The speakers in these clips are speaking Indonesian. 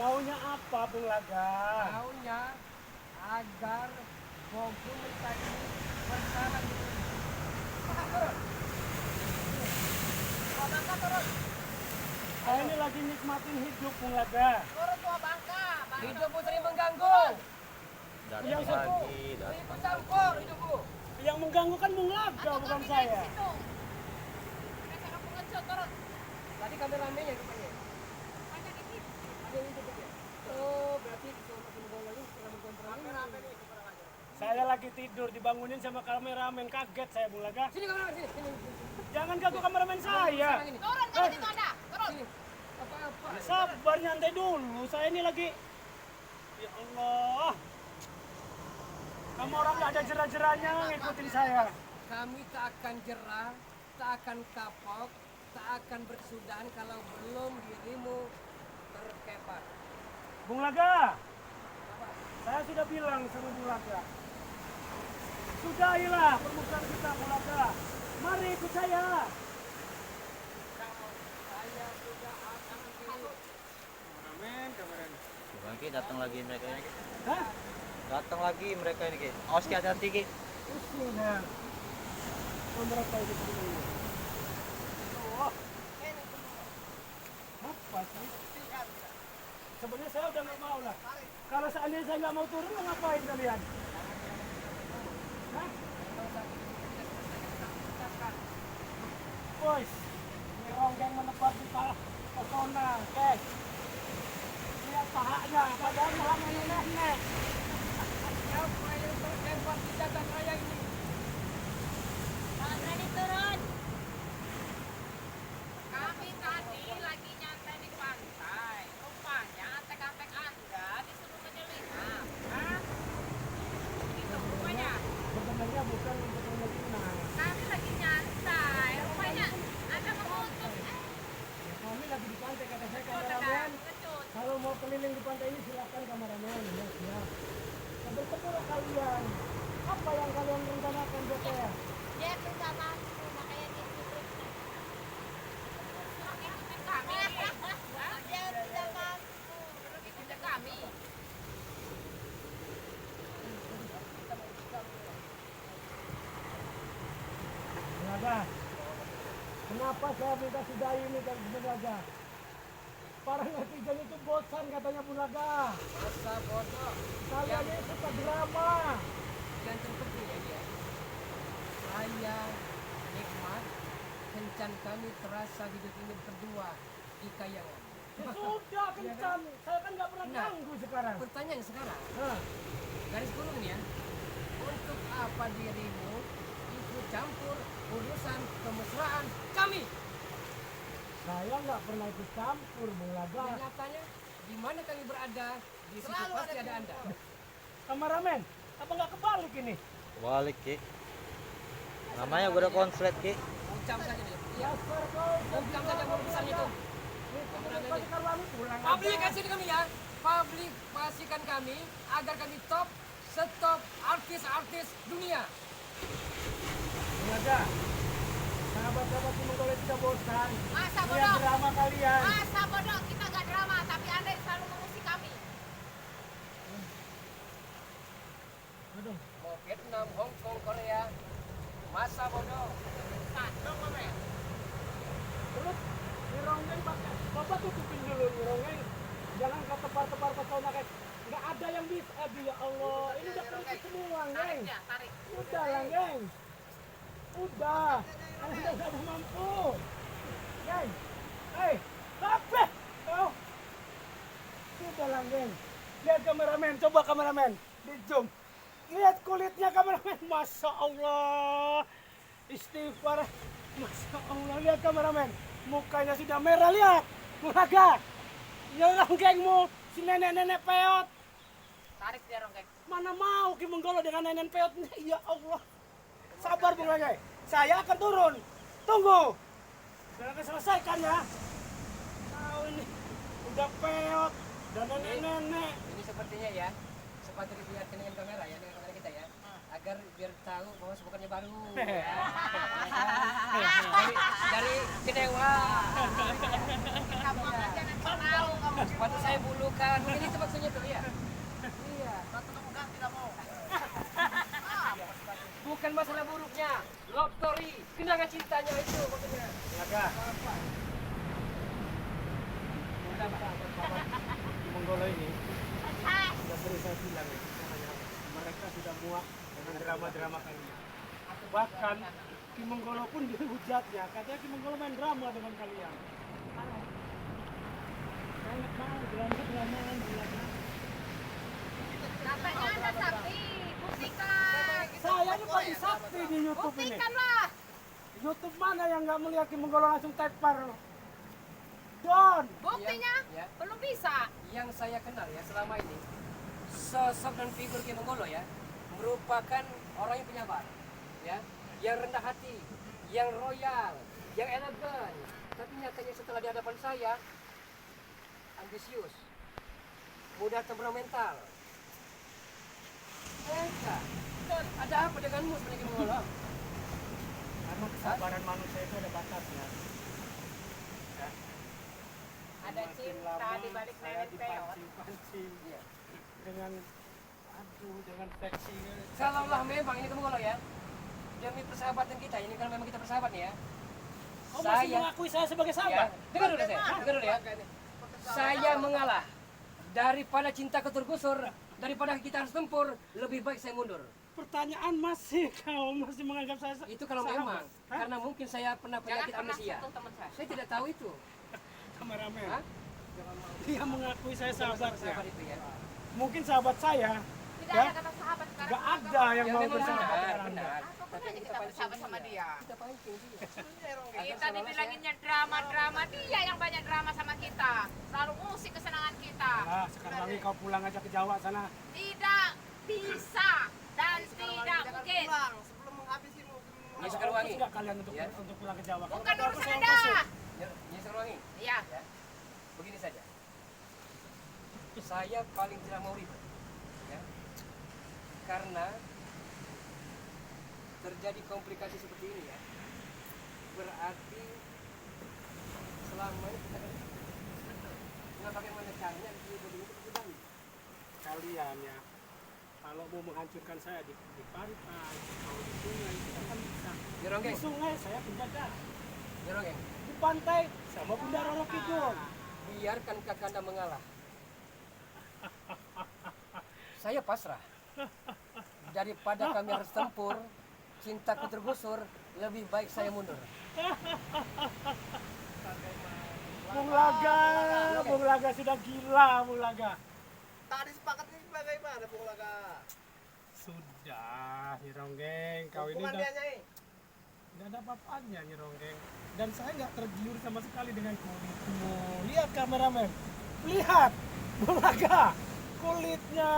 Maunya apa, Bung Laga? Maunya agar komunitas ini bersama dengan turun. Tua Bangka turun. Saya ini lagi nikmatin hidup, Bung Laga. Turun Tua Bangka. Hidupmu sering mengganggu. Yang Sering mencampur hidupmu. Yang mengganggu kan Bung Laga, bukan saya. Tadi kameramennya rupanya. Ada yang hidup ya? Oh, berarti sama penggalannya setelah mengkontrol. Saya lagi tidur, dibangunin sama kameramen. Kaget saya, Bung Laga. Sini kameramen, sini. Jangan ganggu kameramen saya. Turun kalau itu ada. Turun. Sini. Apa-apa. Sabar, nyantai dulu. Saya ini lagi... Ya Allah. Kamu orang gak ada jerah-jerahnya ngikutin saya. Kami tak akan jerah, tak akan kapok, tak akan berkesudahan kalau belum dirimu terkepat. Bung Laga, saya sudah bilang sama Bung Laga. Sudahilah permukaan kita, Bung Laga. Mari ikut saya. Saya sudah akan pilih. Kameramen. Bukan Ki, datang lagi mereka ini. Hah? Datang lagi mereka ini Ki. Awas Ki, hati-hati Ki. Sudah. Mereka itu dulu. Oh. Apa sih? Sebenarnya saya udah nggak mau lah. Kalau seandainya saya nggak mau turun, mau ngapain kalian? Hah? Boys, ini ronggeng menebak di pesona, guys. Lihat pahanya, padahal malah nenek-nenek. Siapa yang terkepat di jagat raya ini? Jangan berani turun. Kami tadi lagi nyantai di pantai. Rupanya antek-antek Anda disuruh menyelinap. Hah? Itu rupanya. Sebenarnya bukan untuk menyelinap. Kami lagi nyantai. Rupanya Anda mengutuk. Kami lagi di pantai, kata saya Betul, kameramen. betul. Kalau mau keliling di pantai ini silakan kameramen. Ya, siap. Nah, bertemulah kalian. Apa yang kalian rencanakan buat saya? Dia bersamaku, makanya dia ikutin. Ikutin kami. Hah? Dia bersamaku. Ikutin kami. Belaga, kenapa saya minta sudahi ini kan Bulaga? Para netizen itu bosan katanya Bulaga. Masa bodoh. Kalian ini suka drama. Yang terpenting ya dia. Saya nikmat, kencan kami terasa hidup ini berdua di kayangan. Ya sudah kencan, saya kan nggak pernah Nah. ganggu sekarang. Pertanyaan sekarang, Hah? garis kurung ya, untuk apa dirimu ikut campur urusan kemesraan kami? Saya nggak pernah ikut campur Bulaga. Nyatanya, di mana kami berada, di situ Selalu pasti ada ada Anda. Kameramen, apa nggak kebalik ini? Balik Ki. Namanya gue udah konslet Ki. Ucap saja deh. Ya, Iya, ucap saja urusan itu. pulang Publikasi kami ya, publikasikan kami agar kami top, stop artis-artis dunia. Bulaga, sahabat-sahabat Gunung Kole tidak bosan. Masa Lihat bodoh. drama kalian. Masa bodoh, kita gak drama, tapi Anda yang selalu mengusik kami. Aduh. Mau Vietnam, Hong Kong, Korea, masa bodoh. Kacau, Mame. Terus di ronggeng bapak tutupin dulu di ronggeng. Jangan ke tebar-tebar pesona kayak nggak ada yang bisa. Aduh ya Allah, ini udah kritik semua, Tarik geng. dia, tarik. Udah lah, geng. Udah. Anda nggak ada mampu. Geng. Hei, apa? Oh. Udah lah, geng. Lihat kameramen, coba kameramen. Di zoom. Lihat kulitnya kameramen. Masya Allah. Istighfar. Masya Allah, lihat kameramen. Mukanya sudah merah, lihat. Mulaga. Ya orang gengmu, si nenek-nenek peot. Tarik dia, Ronggeng. Mana mau Ki Menggolo dengan nenek peot. Ya Allah. Sabar Bung Lagai. Saya akan turun. Tunggu. Saya akan selesaikan ya. Tahu ini. Udah peot. Dan nenek-nenek. Ini sepertinya ya, sepatutnya dilihatkan dengan kamera ya, dengan kamera kita ya, agar biar tahu bahwa bukannya baru. dari Cinewa. Kamu aja nanti tahu kamu Sepatu saya bulukan. Mungkin itu maksudnya tuh ya. Iya. Bukan masalah buruknya. Love story. Kenangan cintanya itu maksudnya. Laga. Menggolo ini sudah sering saya bilang ya, mereka sudah muak dengan drama-drama kalian. Bahkan Kim Menggolo pun dihujatnya, katanya Kim Menggolo main drama dengan kalian. Enak banget drama-dramaan belakang. Katanya Anda sakti, buktikan. Saya ini paling sakti di YouTube ini. Buktikanlah. YouTube mana yang nggak melihat Kim Menggolo langsung tepar? Don! Buktinya Ya. belum bisa. Yang saya kenal ya selama ini, sosok dan figur Ki Menggolo ya, merupakan orang yang penyabar, ya, yang rendah hati, yang royal, yang elegan. Tapi nyatanya setelah di hadapan saya, ambisius, mudah temperamental. Enggak. Dan ada apa denganmu sebenarnya Ki Menggolo? Karena kesabaran manusia itu ada batasnya. Ya. Ada Semakin cinta lama di balik saya nenek peot. dipancing-pancing Iya. dengan dengan seksi. Kalaulah memang ini Ki Menggolo ya, demi persahabatan kita, ini kan memang kita bersahabat nih ya. Kau masih mengakui saya sebagai Ya, sahabat? dengar dulu saya, dengar dulu ya. Saya mengalah daripada cinta ketergusur, daripada kita harus tempur, lebih baik saya mundur. Pertanyaan kau masih menganggap saya Itu kalau sahabat? memang, Hah? karena mungkin saya pernah Jangan penyakit pernah amnesia. sentuh teman saya. Saya tidak tahu itu. Kameramen. Hah? Dia mengakui saya sahabatnya. Sahabat itu ya. Mungkin sahabat saya Tidak ya, ada kata sahabat sekarang. nggak ada yang Ya mau memang bersahabat benar, dengan Anda. benar. Apa Tapi gunanya kita pancing bersahabat sama dia? Kita pancing dia. Kita dibilanginnya drama-drama, dia yang banyak drama sama kita. Selalu musik kesenangan kita. Nah, sekarang lagi kau pulang aja ke Jawa sana. Tidak bisa dan tidak mungkin. Ini Sekarwangi. Sudah kalian untuk Ya. untuk pulang ke Jawa. Bukan Kalau kata aku, urusan saya Anda. masuk. Ini Sekarwangi. Iya. Ya. Begini saja. Saya paling tidak mau ribet. Ya. Karena terjadi komplikasi seperti ini ya. Berarti selama ini kita kan nah bagaimana caranya di begini itu berbagi. Kalian ya, kalau mau menghancurkan saya di pantai, kalau di sungai, kita kan bisa. Di Nyeronggeng, sungai saya penjaga, nyeronggeng. di pantai sama Bunda Roro Kidul. Biarkan Kakanda mengalah. Saya pasrah. Daripada kami harus tempur, cintaku tergusur, lebih baik saya mundur. Bung Laga sudah gila, Bung Laga. Tadi sepakatnya bagaimana Bung Laga? Sudah, Nyironggeng, kau ini Hukuman udah dia Nyai. nggak ada apa-apanya, Nyironggeng. Dan saya nggak tergiur sama sekali dengan kulitmu. Lihat kameramen, lihat Bung Laga, kulitnya,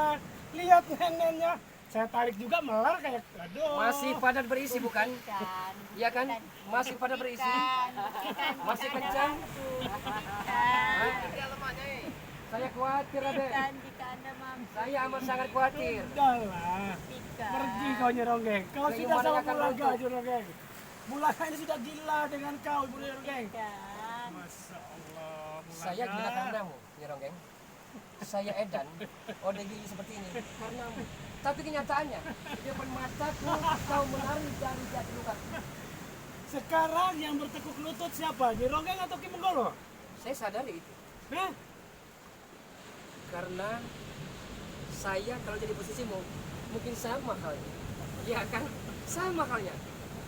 lihat neneknya. Saya tarik juga melar kayak, aduh. Masih padat berisi bukan? Iya kan? Masih padat berisi. Masih kencang. Dia lemah Nyai. Saya khawatir Raden. Saya amat sangat khawatir. Udahlah, pergi kau Nyironggeng. Kau Kayu sudah mana sama yang akan Bung Laga, runtuh? Nyironggeng. Bung Laga ini sudah gila dengan kau, Bung Nyironggeng. Masya Allah, Bung Saya Laga. gila karenamu, Nyeronggeng. Saya edan, ODGI seperti ini karenamu. Tapi kenyataannya, di depan mataku kau menari dari jati luka. Sekarang yang bertekuk lutut siapa? Nyironggeng atau Ki Menggolo? Saya sadari itu. Hah? Karena saya kalau jadi posisimu mungkin sama halnya. Ya kan? Sama halnya.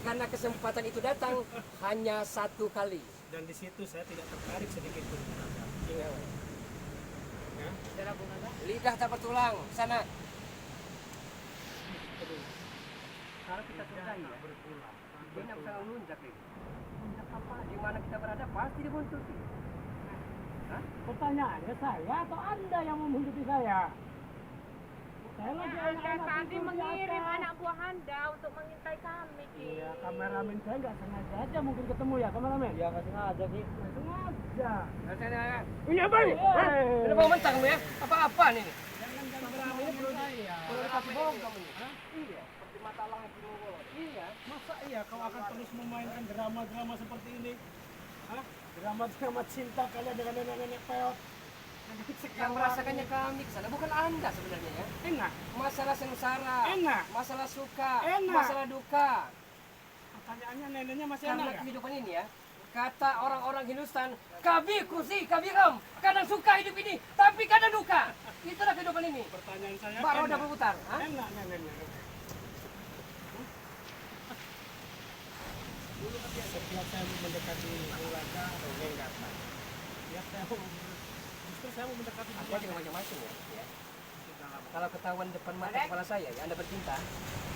Karena kesempatan itu datang hanya satu kali. Dan di situ saya tidak tertarik sedikit pun. Ingat. Ya? Lidah tak bertulang. Sana. Sekarang kita sudahi ya? Berpulang. Dia nak bisa melunjak ini. Lunjak apa? Di mana kita berada pasti dibuntuti. Hah? Pertanyaannya saya atau Anda yang membuntuti saya? Saya lagi Anda enak-enak tadi tidur di mengirim atas. anak buah Anda untuk mengintai kami, Ki. Iya, kameramen saya nggak sengaja aja mungkin ketemu ya, kameramen? Iya, nggak sengaja sih. Nggak sengaja. Iya, baik. Udah mau mentang lu ya? Apa-apaan ini? Jangan kameramen saya. Perlu dikasih bohong kamu ini. Iya. Seperti mata lang yang Menggolo. Iya. Masa iya kau akan terus memainkan drama-drama seperti ini? Hah? Drama-drama cinta kalian dengan nenek-nenek peot? Yang merasakannya kami ke sana, bukan Anda sebenarnya ya. Enak. Masalah sengsara, Enak. masalah suka, Enak. masalah duka. Pertanyaannya neneknya masih Karena enak nggak? kehidupan ini ya, kata orang-orang Hindustan, kabi kursi, kabi ram. Kadang suka hidup ini, tapi kadang duka. Itulah kehidupan ini. Pertanyaan saya Mbak roda enak. berputar. Hah? Enak neneknya. Setelah saya mendekati Bulaga, dongeng kata. Ya saya mau, justru saya mau mendekati Anda Bulaga. juga macam-macam ya. Kalau ketahuan depan mata kepala saya, ya Anda bercinta,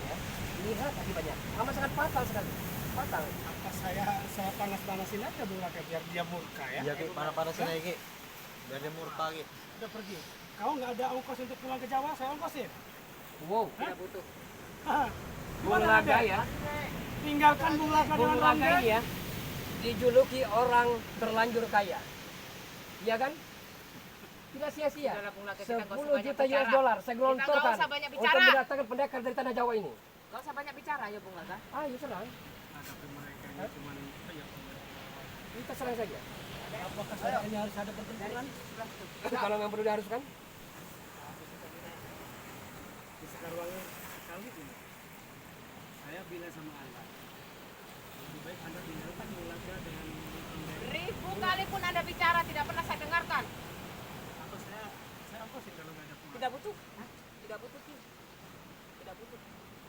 ya, lihat akibatnya. Amat sangat fatal sekali. Fatal. Apa saya panas-panasin aja Bulaga biar dia murka ya? Iya Ki, panas-panasin aja Ki. Biar dia murka Ki. Udah pergi. Kau nggak ada ongkos untuk pulang ke Jawa, saya ongkosin. Wow, tidak butuh. Hah? Gimana, Bulaga Raden? ya, Tinggalkan Bulaga dengan Bulaga Raden. ini ya, dijuluki orang terlanjur kaya. Iya kan? Tidak sia-sia. Udahlah, Bung Laga, kita nggak usah 10 banyak juta US bicara. dollar saya Kita gelontorkan nggak usah banyak untuk bicara. mendatangkan pendekar dari tanah Jawa ini. Gak usah banyak bicara ya Bung Laga. Ayo serang, Tapi mereka ini cuma kita serang saja. apakah saya ini harus ada pertempuran? Kalau yang perlu diharuskan, Di Sekarwangi kali ini saya bilang sama Anda, lebih baik Anda tinggalkan Bulaga dengan Ribu kali pun Anda bicara tidak pernah saya dengarkan. atau saya ongkosin kalau nggak ada pemain. Tidak butuh. Tidak butuh Ki. Tidak butuh.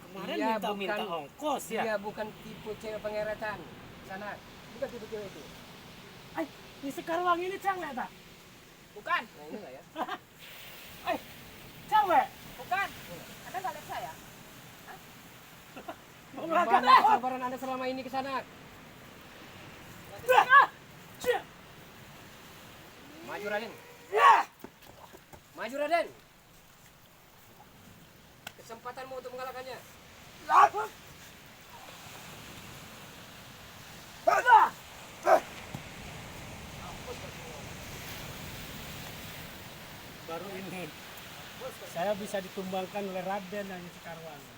Kemarin Dia minta bukan- ongkos ya. dia bukan tipe cewek pengeretan. Sana, bukan tipe cewek itu. Ay, di Sekarwangi ini cewek tak? Bukan. Nah ini lah ya. Ay, cewek. Bukan. Anda nggak lihat saya? Bulaga. Gimana kesabaran Anda selama ini ke sana? Maju Raden. Maju Raden. Kesempatanmu untuk mengalahkannya. Baru ini saya bisa ditumbangkan oleh Raden dan Sekarwangi.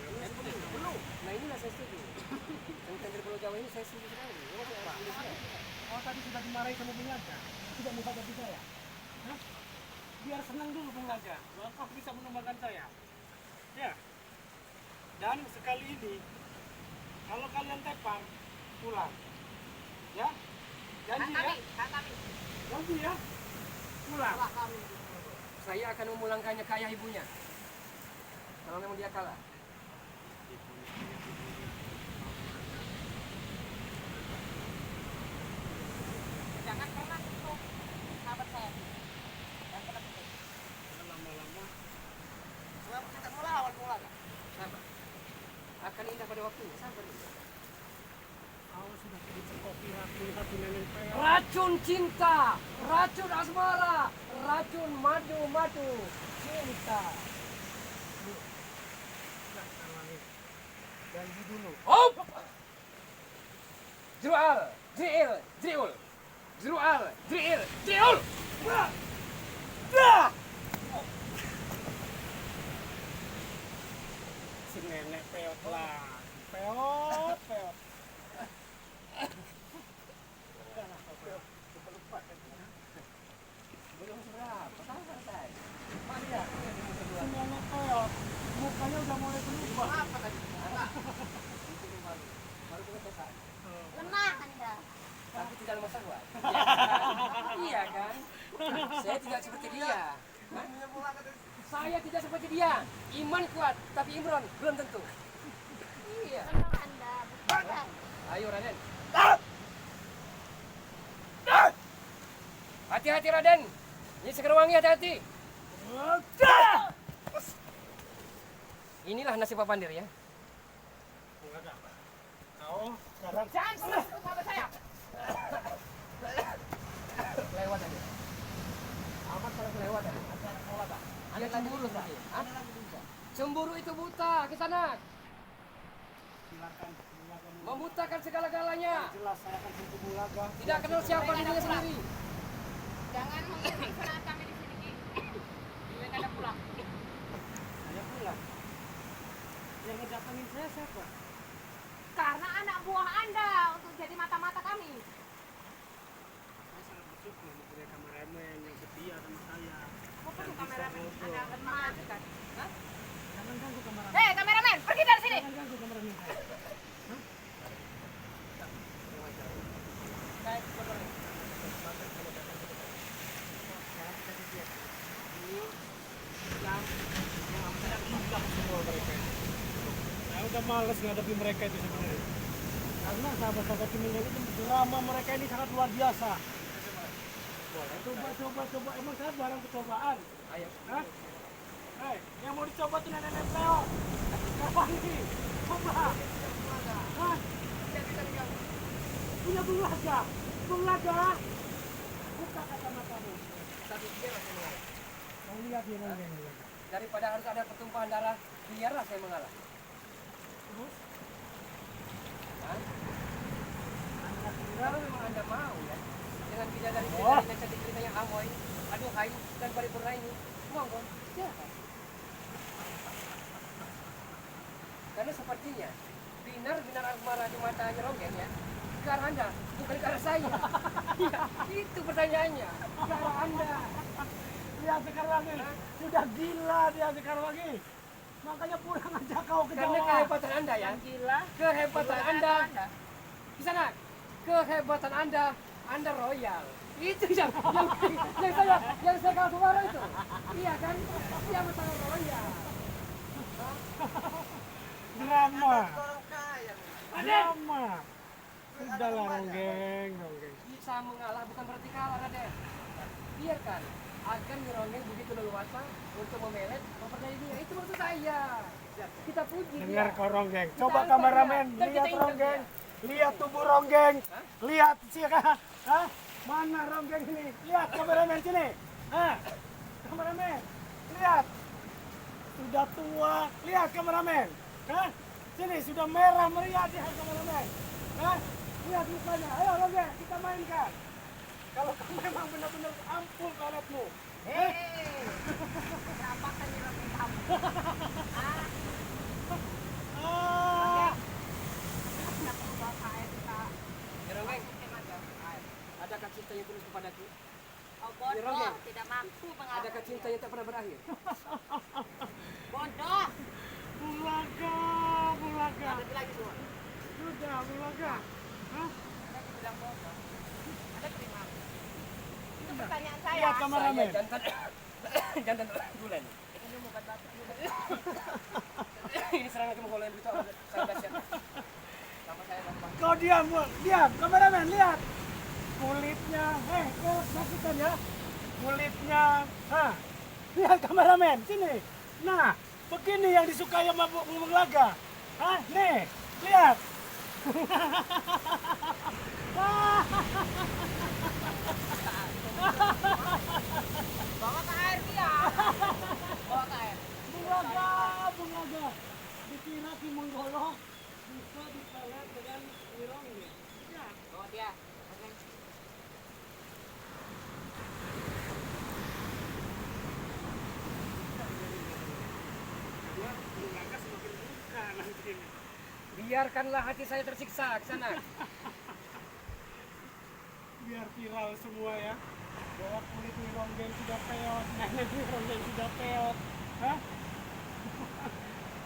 Nah inilah saya setuju. Tentang dari Pulau Jawa ini saya setuju sekali. Oh tadi sudah dimarahi sama Bulaga, tidak mau hadapi saya. Hah? Biar senang dulu Bulaga, kau bisa menumbangkan saya. Ya. Dan sekali ini, kalau kalian tepar, pulang. Ya? Janji ya? Kami. Janji ya? Pulang. Wah, kami. Saya akan memulangkannya ke ayah ibunya. Kalau memang dia kalah. Jangan pernah tutup sahabat saya. Jangan pernah tutup. Lama-lama, Kenapa kita melawan Bulaga? Sabar. Akan indah pada waktunya. Sabar. kau sudah dicekoki hati nenek peot. Racun cinta, racun asmara, racun madu cinta. Nah, Sekarwangi, janji dulu. Op! Zrual, Driil, Driul. Zrual, Driil, Driul. Si nenek peot lah. Peot. Belum berapa, sabar saya. Mana? Si nenek peot, mukanya udah mulai berubah. Apa tadi? Baru kita selesai. Lemah Anda. Tapi tidak ada masalah. Iya kan? Saya tidak seperti dia. Punya Bulaga dari Saya tidak seperti dia. Iman kuat, tapi Imron belum tentu. Iya. Tenang Anda. Bukan. Ayo Raden. Hati-hati Raden. Ini Sekarwangi hati-hati. Inilah nasib Pak Pandir ya. Bulaga, kau sekarang Jangan pernah tutup sahabat saya. Lewat aja. Amat kalau lewat aja. Dia cemburu tadi. Hah? Cemburu itu buta ke sana. silakan. Membutakan segala-galanya. Jelas saya akan sentuh Bulaga. Tidak kenal siapa dirinya sendiri. Jangan mengirim serangan kami di sini Ki. Lebih Anda pulang. Saya pulang. Yang ngedatangin saya siapa? Karena anak buah Anda untuk jadi mata-mata kami. bersyukur punya kameramen yang setia sama saya. Kok perlu kameramen? Ada akan maju kan? Hah? Jangan ganggu kameramen. Hei kameramen, pergi dari sini. Jangan ganggu kameramen saya. Saya udah males ngadepi mereka itu sebenarnya. Karena sahabat-sahabat Cimindel itu drama mereka ini sangat luar biasa. Coba. Emang saya barang percobaan. Ayo. Hah? Hei, yang mau dicoba tuh nenek Teo. Kapan sih? Coba. Hah? Punya bulaga. Bulaga. Buka kacamatamu. Satu biar saya mengalah. Kau lihat dia nongeng. Daripada harus ada pertumpahan darah, biarlah saya mengalah. Terus? Hah? Kalau memang Anda mau ya, dengan bidadari Oh. yang cantik ceritanya Amoy, Aduhai, dan Paripurna ini, monggo, silakan. Karena sepertinya binar asmara di matanya Ronggeng ya, ke arah Anda, bukan ke arah saya. Iya, itu pertanyaannya, ke arah Anda. Lihat sekarang lagi. Sudah gila dia sekarang lagi. Makanya pulang aja kau ke Karena Jawa. kehebatan Anda ya, Gila. kehebatan Anda, di sana, kehebatan Anda royal. Itu yang saya kalah suara itu. Iya kan? Iya betul royal. Drama. Orang kaya. Drama. Sudahlah Ronggeng. Bisa mengalah bukan berarti kalah, Raden. Biarkan akan Ronggeng begitu leluasa untuk memelet mempercayai dia. Itu maksud saya. Kita puji Dengar dia. kau Ronggeng. Kita Coba angkat kameramen, dia. Dan lihat kita ingat Ronggeng. dia. Lihat tubuh Ronggeng. Hah? Lihat Hah? Mana Ronggeng ini? Lihat kameramen sini. Hah? Kameramen. Lihat. Sudah tua. Lihat kameramen. Hah? Sini sudah merah meriah dia kameramen. Hah? Lihat mukanya. Ayo Ronggeng, kita mainkan. Kalau kamu memang benar-benar ampun karetmu. Hei, berapa kan nyerapin kamu? Ah, Ah. nggak perlu bapak kita. Ya, Ronggeng, Masukin aja. adakah cinta yang tulus kepadaku? Oh bodoh, Ronggeng. tidak mampu mengalahkan Adakah cinta dia. yang tak pernah berakhir? Bodoh. Bulaga. Ada lagi semua. Sudah, Bulaga. Hah? Ada dibilang bodoh. Ada terima. Itu pertanyaan saya. Lihat kameramen. Jantan bulan. Ini bukan bapak. Ini serangan ke Mongolia itu sangat dahsyat. Sama saya Bapak. Kau diam, diam, kameramen, lihat. Kulitnya, saksikan ya. Kulitnya, lihat kameramen, sini. Nah, begini yang disukai sama Bulaga. Hah, nih, lihat. Bawa ke air dia. Bawa ke air. Bulaga. Dikira si Monggolo bisa dipelet dengan Wirong ini. Ya. Bawa dia. Oke. Karena Bulaga semakin luka nanti. Biarkanlah hati saya tersiksa ke sana. Biar viral semua ya, bahwa kulit Ronggeng sudah peot, nenek Ronggeng sudah peot. Hah?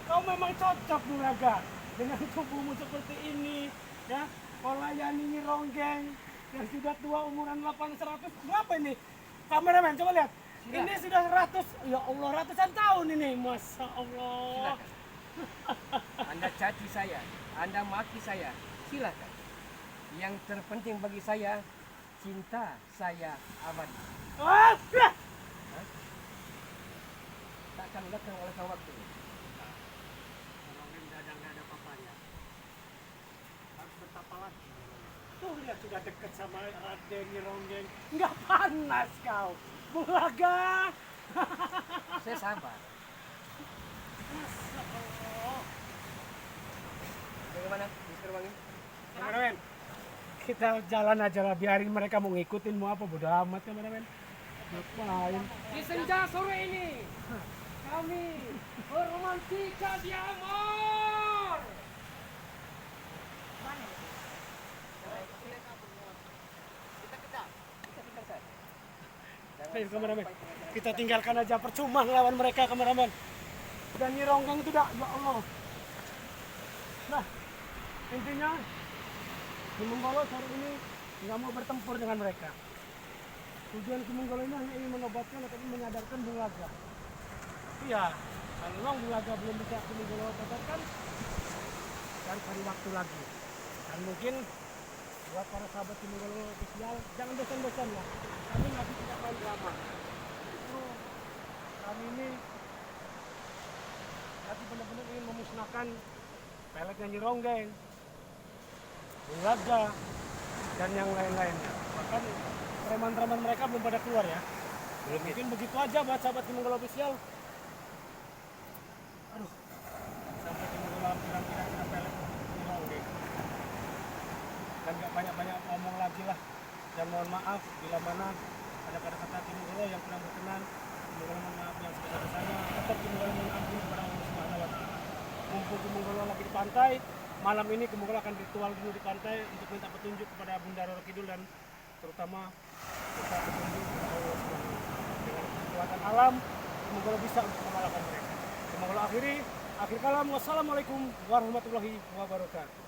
Kau memang cocok Bulaga dengan tubuhmu seperti ini, ya. Kau layani Ronggeng yang sudah tua umuran 800 berapa ini? Kameramen coba lihat. Silakan. Ini sudah ya Allah ratusan tahun ini, Masya Allah. Silakan. Anda caci saya, Anda maki saya, silakan. Yang terpenting bagi saya, cinta saya abadi. Ah, dah. Takkan lekang oleh waktu. Ronggeng nggak ada papanya. Harus bertapa lagi. Tuh lihat sudah dekat sama Raden Ronggeng. Nggak panas kau. Bulaga. Saya sabar. Masya Allah. Bagaimana, Mr. Wangi? Kameramen, kita jalan aja lah. Biarin mereka mau ngikutin mau apa. Bodo amat kameramen. Ngapain? Di senja sore ini, kami berromantika di Amor. Mana? Kita Ayo kameramen, kita tinggalkan aja, percuma lawan mereka kameramen. Dan Nyi Ronggeng itu dah, ya Allah. Nah, intinya Ki Menggolo sore ini nggak mau bertempur dengan mereka. Tujuan Ki Menggolo ini hanya ingin menobatkan atau menyadarkan Bung Laga. Iya, kalau memang Bung Laga belum bisa Ki Menggolo tobatkan, dan cari waktu lagi. Dan mungkin buat para sahabat Ki Menggolo official, jangan bosan-bosan lah. Kami lagi tidak main drama. Itu kami ini lagi benar-benar ingin memusnahkan peletnya Nyi Ronggeng, Bung Laga, dan yang lain-lainnya. Bahkan preman-preman mereka belum pada keluar ya. Mungkin begitu aja buat sahabat Ki Menggolo official. Aduh, sampai Ki Menggolo kira-kira kita pelet Nyi Ronggeng. Dan gak banyak-banyak ngomong lagi lah. Dan mohon maaf bila mana ada kata-kata Ki Menggolo yang kurang berkenan. Ki Menggolo mohon maaf yang sebesar-besarnya. Tetap Ki Menggolo mohon ampun kepada Allah Subhanahu wa Ta'ala. Mumpung Ki Menggolo lagi di pantai, malam ini Ki Menggolo akan ritual dulu di pantai untuk minta petunjuk kepada Bunda Roro Kidul dan terutama minta petunjuk kepada Allah Subhanahu wa Ta'ala. Dengan kekuatan alam, Ki Menggolo bisa untuk mengalahkan mereka. Ki Menggolo akhir kalam. Wassalamualaikum warahmatullahi wabarakatuh.